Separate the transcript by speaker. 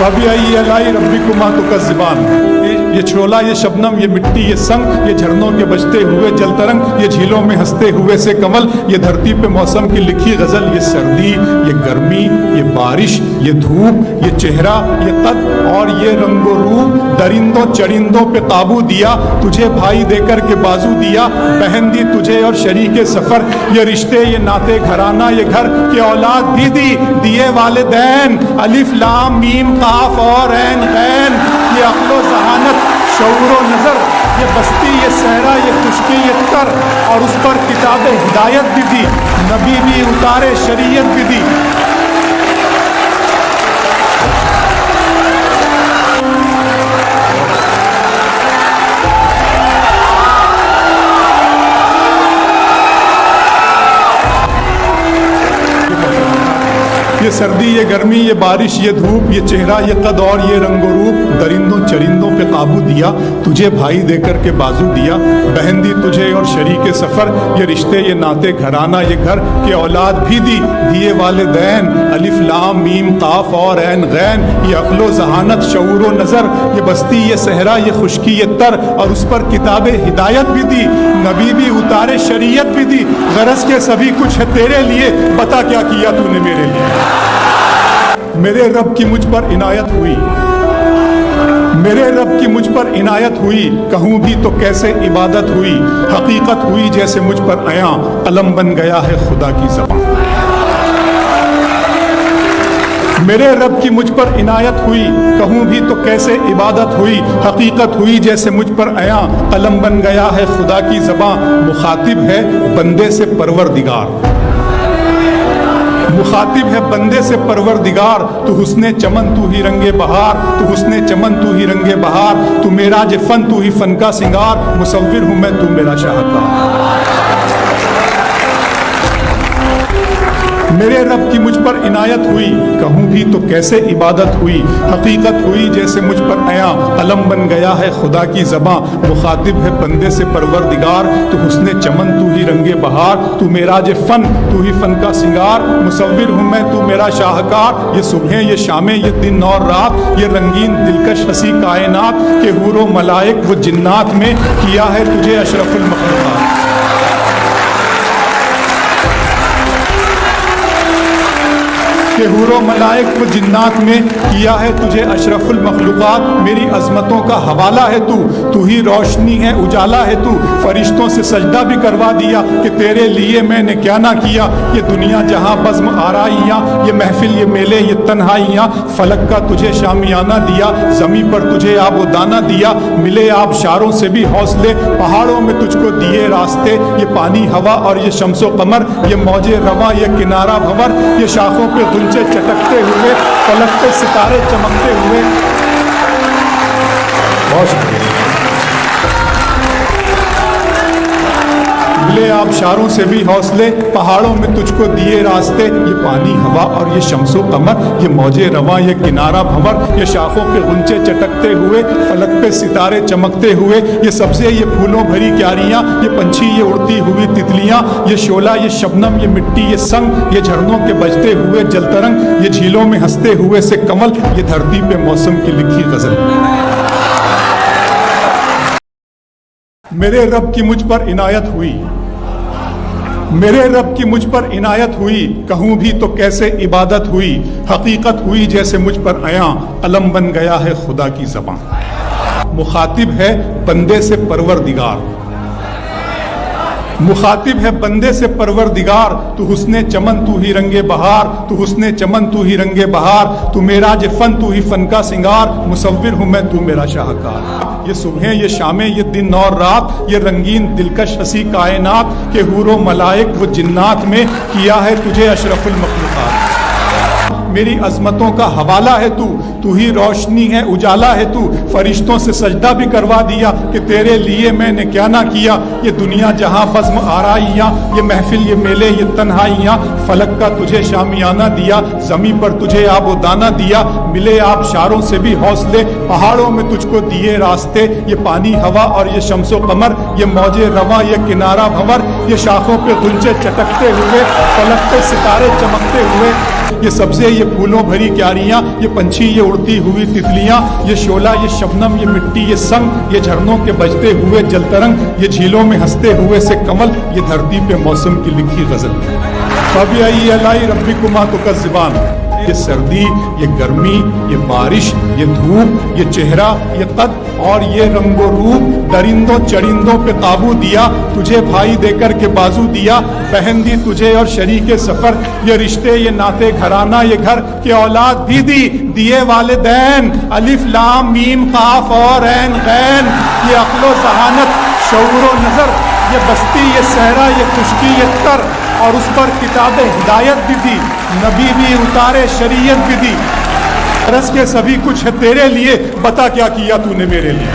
Speaker 1: फबिअय्यि आलाइ रब्बिकुमा तुकज़्ज़िबान। ये शोला, ये शबनम, ये मिट्टी, ये संग, ये झरनों के बजते हुए जल तरंग, ये झीलों में हंसते हुए से कमल, ये धरती पे मौसम की लिखी गजल, ये सर्दी, ये गर्मी, ये बारिश, ये धूप, ये चेहरा, ये कद और ये रंगो रूप, दरिंदों चरिंदों पे काबू दिया, तुझे भाई देकर के बाजू दिया, बहन दी तुझे और शरीके सफर, ये रिश्ते, ये नाते, घराना, ये घर की औलाद भी दी, दिए वालिदैन, अलिफ लाम मीम काफ और ऐन गैन, ये अक्ल व ज़हानत, शऊर व नज़र, ये बस्ती, ये सहरा, ये खुशकी, ये तर, और उस पर किताब हिदायत भी दी, नबी भी उतारे, शरीयत भी दी। ये सर्दी, ये गर्मी, ये बारिश, ये धूप, ये चेहरा, ये कद और ये रंगो रूप, दरिंदों चरिंदों पे काबू दिया, तुझे भाई देकर के बाजू दिया, बहन दी तुझे और शरीके सफ़र, ये रिश्ते, ये नाते, घराना, ये घर की औलाद भी दी, दिए वालिदैन, अलिफ लाम मीम काफ और ऐन गैन, ये अक्ल व ज़हानत, शऊर व नज़र, ये बस्ती, ये सहरा, ये खुशकी, ये तर, और उस पर किताब हिदायत भी दी, नबी भी उतारे, शरीयत भी दी, गरज के सभी कुछ है तेरे लिए, बता क्या किया तूने मेरे लिए। मेरे रब की मुझ पर इनायत हुई, मेरे रब की मुझ पर इनायत हुई, कहूँ भी तो कैसे इबादत हुई, हकीकत हुई जैसे मुझ पर आया, कलम बन गया है खुदा की ज़बान। मेरे रब की मुझ पर इनायत हुई, कहूँ भी तो कैसे इबादत हुई, हकीकत हुई जैसे मुझ पर आया, कलम बन गया है खुदा की ज़बान। मुखातिब है बंदे से परवरदिगार, मुखातिब है बंदे से परवरदिगार, तू हुस्ने चमन तू ही रंगे बहार, तू हुस्ने चमन तू ही रंगे बहार, तू मेरा जे फन तू ही फन का सिंगार, मुसव्विर हूँ मैं तू मेरा शाहकार। मेरे रब की मुझ पर इनायत हुई, कहूँ भी तो कैसे इबादत हुई, हकीकत हुई जैसे मुझ पर आया, कलम बन गया है खुदा की ज़बां। मुखातिब है बंदे से परवरदिगार, तू हुस्ने चमन तू ही रंगे बहार, तू मेरा जे फन तू ही फन का सिंगार, मुसव्विर हूँ मैं तू मेरा शाहकार। ये सुबह, ये शामें, ये दिन और रात, ये रंगीन दिलकश हसी कायनात के हूरो मलाइक व जिन्नात में किया है तुझे अशरफुल मखलूक़ात। के हूरो मलाइक व जिन्नात में किया है तुझे अशरफुल मखलूक़ात। मेरी अज़मतों का हवाला है तू, तू ही रोशनी है उजाला है तू, फरिश्तों से सजदा भी करवा दिया कि तेरे लिए मैंने क्या ना किया। ये दुनिया जहाँ बज़्म आराइयाँ, ये महफिल, ये मेले, ये तन्हाइयाँ, फलक का तुझे शामियाना दिया, ज़मीं पर तुझे आबो दाना दिया, मिले आबशारों से भी हौसले, पहाड़ों में तुझको दिए रास्ते, ये पानी हवा और ये शम्सो कमर, ये मौजे रवा, ये किनारा भंवर, ये शाखों पे गुंजे चटकते हुए, फलक पे सितारे चमकते हुए। बहुत शुक्रिया। मिले आबशारों से भी हौसले, पहाड़ों में तुझको दिए रास्ते, ये पानी हवा और ये शम्सो कमर, ये मौजे रवा, ये किनारा भंवर, ये शाखों पे गुंचे चटकते हुए, फलक पे सितारे चमकते हुए, ये सब्ज़े, ये फूलों भरी क्यारियाँ, ये पंछी, ये उड़ती हुई तितलियाँ, ये शोला, ये शबनम, ये मिट्टी, ये संग, ये झरनों के बजते हुए जल तरंग, ये झीलों में हंसते हुए से कमल, ये धरती पे मौसम की लिखी गजल। मेरे रब की मुझ पर इनायत हुई, मेरे रब की मुझ पर इनायत हुई, कहूँ भी तो कैसे इबादत हुई, हकीकत हुई जैसे मुझ पर आया, कलम बन गया है खुदा की ज़बान। मुखातिब है बंदे से परवरदिगार, मुखातिब है बंदे से परवरदिगार, तू हुस्ने चमन तू ही रंगे बहार, तू हुस्ने चमन तू ही रंगे बहार, तू मेरा जे फन तू ही फन का सिंगार, मुसव्विर हूँ मैं तू मेरा शाहकार। ये सुबह, ये शामें, ये दिन और रात, ये रंगीन दिलकश हसी कायनात के हूरो मलाइक व जिन्नात में किया है तुझे अशरफुल मखलूक़ात। मेरी अज़मतों का हवाला है तू, तू ही रोशनी है उजाला है तू, फरिश्तों से सजदा भी करवा दिया कि तेरे लिए मैंने क्या ना किया। ये दुनिया जहाँ बज़्म आराइयाँ, ये महफिल, ये मेले, ये तन्हाइयाँ, फलक का तुझे शामियाना दिया, ज़मीं पर तुझे आबो दाना दिया, मिले आबशारों से भी हौसले, पहाड़ों में तुझको दिए रास्ते, ये पानी हवा और ये शम्सो कमर, ये मौजे रवा, ये किनारा भंवर, ये शाखों पे गुंजे चटकते हुए, फलक पे सितारे चमकते हुए। یہ سبزے، یہ پھولوں بھری کیاریاں، یہ پنچھی، یہ اڑتی ہوئی تتلیاں، یہ شعلہ، یہ شبنم، یہ مٹی، یہ سنگ، یہ جھرنوں کے بجتے ہوئے جل ترنگ، یہ جھیلوں میں ہنستے ہوئے سے کمل، یہ دھرتی پہ موسم کی لکھی غزل۔ فَبِأَيِّ آلَاءِ رَبِّكُمَا تُكَذِّبَانِ، یہ سردی، یہ گرمی، یہ بارش، یہ دھوپ، یہ چہرہ، یہ قد اور یہ رنگ و روپ، درندوں چرندوں پہ قابو دیا، تجھے بھائی دے کر کے بازو دیا، بہن دی تجھے اور شریک سفر، یہ رشتے، یہ ناطے گھرانہ، یہ گھر کی اولاد بھی دی، دیے والدین، الف لام میم قاف اور عین غین، یہ عقل و ذہانت، شعور و نظر، یہ بستی، یہ صحرا، یہ خشکی، یہ تر، اور اس پر کتاب ہدایت بھی دی، نبی بھی اتارے، شریعت بھی دی، رس کے سبھی کچھ ہے تیرے لیے، بتا کیا کیا تو نے میرے لیے۔